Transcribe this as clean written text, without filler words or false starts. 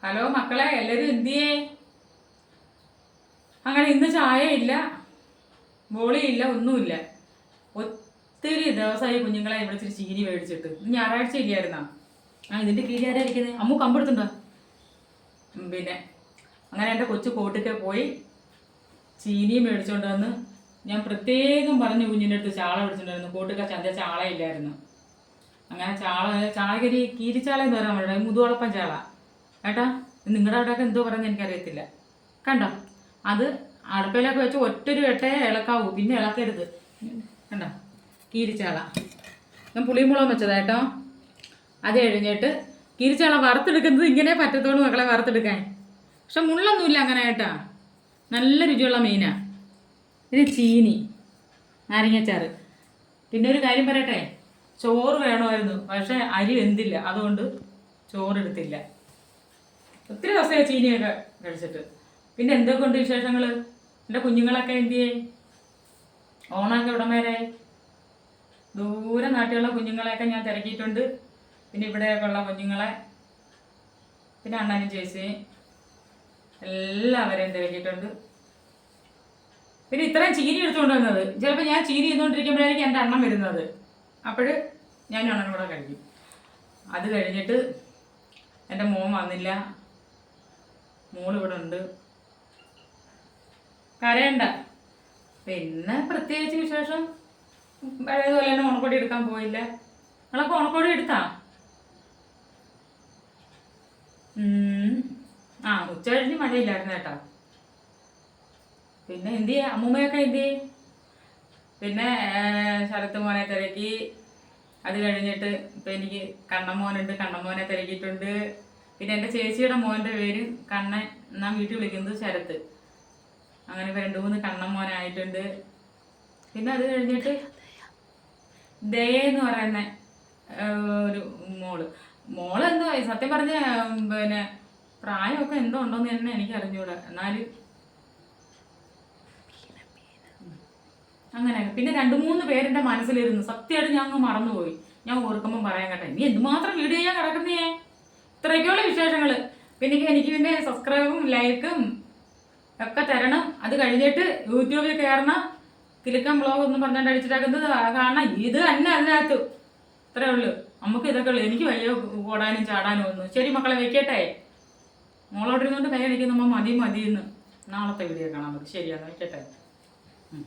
Hello മക്കളെ, എല്ലാവരും എന്തിയേ? അങ്ങനെ ഇന്ന് ചായ ഇല്ല, ബോളിയില്ല, ഒന്നുമില്ല. ഒത്തിരി ദിവസമായി കുഞ്ഞുങ്ങളെ ഇവിടെ ഇച്ചിരി ചീനി മേടിച്ചിട്ട്. ഞായറാഴ്ച ഇല്ലായിരുന്നാ? ഇതിൻ്റെ കീഴിയാരായിരിക്കുന്നത്? അമ്മു കമ്പെടുത്തുണ്ടോ? പിന്നെ അങ്ങനെ എൻ്റെ കൊച്ചു കോട്ടിക്ക് പോയി ചീനി മേടിച്ചോണ്ട് വന്ന് ഞാൻ പ്രത്യേകം പറഞ്ഞു കുഞ്ഞിൻ്റെ അടുത്ത് ചാള മേടിച്ചിട്ടുണ്ടായിരുന്നു. കോട്ടിക്ക ചന്ത ചാളയില്ലായിരുന്നു. അങ്ങനെ ചാളകരി കീരിച്ചാള എന്ന് പറയാൻ പറയുന്നത് മുതുവളപ്പം ചാള ഏട്ടാ. നിങ്ങളുടെ അവിടെയൊക്കെ എന്തോ പറയുന്നത് എനിക്കറിയത്തില്ല. കണ്ടോ, അത് അടുപ്പയിലൊക്കെ വെച്ച് ഒറ്റൊരു വെട്ടേ ഇളക്കാവൂ, പിന്നെ ഇളക്കരുത്. കണ്ടോ, കീരിച്ചാള ഞാൻ പുളിമുളകും വെച്ചതാട്ടോ. അത് കഴിഞ്ഞിട്ട് കീരിച്ചാള വറുത്തെടുക്കുന്നത് ഇങ്ങനെ പറ്റത്തോളൂ മക്കളെ, വറുത്തെടുക്കാൻ. പക്ഷെ മുള്ളൊന്നുമില്ല അങ്ങനെ ഏട്ടാ, നല്ല രുചിയുള്ള മീനാണ്. പിന്നെ ചീനി, നാരങ്ങച്ചാറ്. പിന്നെ ഒരു കാര്യം പറയട്ടെ, ചോറ് വേണമായിരുന്നു, പക്ഷേ അരി വെന്തില്ല, അതുകൊണ്ട് ചോറെടുത്തില്ല. ഒത്തിരി ദിവസമായി ചീനിയൊക്കെ കഴിച്ചിട്ട്. പിന്നെ എന്തൊക്കെയുണ്ട് വിശേഷങ്ങൾ? എൻ്റെ കുഞ്ഞുങ്ങളൊക്കെ എന്തിയേ? ഓണമൊക്കെ ഇവിടം വരെ ദൂരെ നാട്ടിലുള്ള കുഞ്ഞുങ്ങളെയൊക്കെ ഞാൻ തിരക്കിയിട്ടുണ്ട്. പിന്നെ ഇവിടെയൊക്കെ ഉള്ള കുഞ്ഞുങ്ങളെ, പിന്നെ അണ്ണനും ചേച്ചിയും എല്ലാവരെയും തിരക്കിയിട്ടുണ്ട്. പിന്നെ ഇത്രയും ചീനി എടുത്തുകൊണ്ട് വന്നത്, ചിലപ്പോൾ ഞാൻ ചീനി ചെയ്തുകൊണ്ടിരിക്കുമ്പോഴായിരിക്കും എൻ്റെ അണ്ണൻ വരുന്നത്. അപ്പോൾ ഞാൻ അണ്ണനും കൂടെ കഴിക്കും. അത് കഴിഞ്ഞിട്ട് എൻ്റെ മോൻ വന്നില്ല, മോളിവിടെ ഉണ്ട്. കരയണ്ട. പിന്നെ പ്രത്യേകിച്ച് വിശേഷം പഴയതുപോലെ തന്നെ ഓണക്കോടി എടുക്കാൻ പോയില്ല. നിങ്ങളൊക്കെ ഓണക്കോടി എടുത്താ? ഉച്ച കഴിഞ്ഞ് മഴയില്ലായിരുന്നു കേട്ടോ. പിന്നെ എന്ത് ചെയ്യാ, അമ്മൂമ്മയൊക്കെ എന്ത് ചെയ്യും? പിന്നെ ശരത്ത് മോനെ തിരക്കി. അത് കഴിഞ്ഞിട്ട് ഇപ്പം എനിക്ക് കണ്ണമ്മോനുണ്ട്, കണ്ണമ്മോനെ തിരക്കിയിട്ടുണ്ട്. പിന്നെ എൻ്റെ ചേച്ചിയുടെ മോൻ്റെ പേര് കണ്ണൻ എന്നാ വീട്ടിൽ വിളിക്കുന്നത് ശരത്ത്. അങ്ങനെ ഇപ്പം 2-3 കണ്ണമ്മോനായിട്ടുണ്ട്. പിന്നെ അത് കഴിഞ്ഞിട്ട് ദയെന്ന് പറയുന്ന ഒരു മോള് എന്തോ സത്യം പറഞ്ഞ പിന്നെ പ്രായമൊക്കെ എന്തോ ഉണ്ടോയെന്ന് തന്നെ എനിക്ക് അറിഞ്ഞൂടാ. എന്നാലും അങ്ങനെ പിന്നെ 2-3 പേരെൻ്റെ മനസ്സിലിരുന്നു. സത്യമായിട്ട് ഞാൻ അങ്ങ് മറന്നുപോയി. ഞാൻ ഓർക്കുമ്പം പറയാൻ കേട്ടെ. ഇനി എന്തുമാത്രം വീഡിയോ ചെയ്യാൻ കിടക്കുന്നേ? ഇത്രയൊക്കെയുള്ള വിശേഷങ്ങൾ. പിന്നെ എനിക്ക് പിന്നെ സബ്സ്ക്രൈബും ലൈക്കും ഒക്കെ തരണം. അത് കഴിഞ്ഞിട്ട് യൂട്യൂബിൽ കയറണം. കിലുക്കം ബ്ലോഗ് ഒന്നും പറഞ്ഞിട്ട് അടിച്ചിട്ടാക്കുന്നത് കാണാം. ഇത് തന്നെ അതിനകത്ത്. ഇത്രേ ഉള്ളൂ. നമുക്ക് ഇതൊക്കെ ഉള്ളു. എനിക്ക് വലിയ ഓടാനും ചാടാനും ഒന്നും. ശരി മക്കളെ, വെക്കട്ടെ. മോളോടിരുന്നുകൊണ്ട് കൈ അടിക്കുന്നപ്പോൾ മതിയെന്ന്. നാളത്തെ വീഡിയോ കാണാൻ മതി. ശരിയാണ്, വെക്കട്ടെ.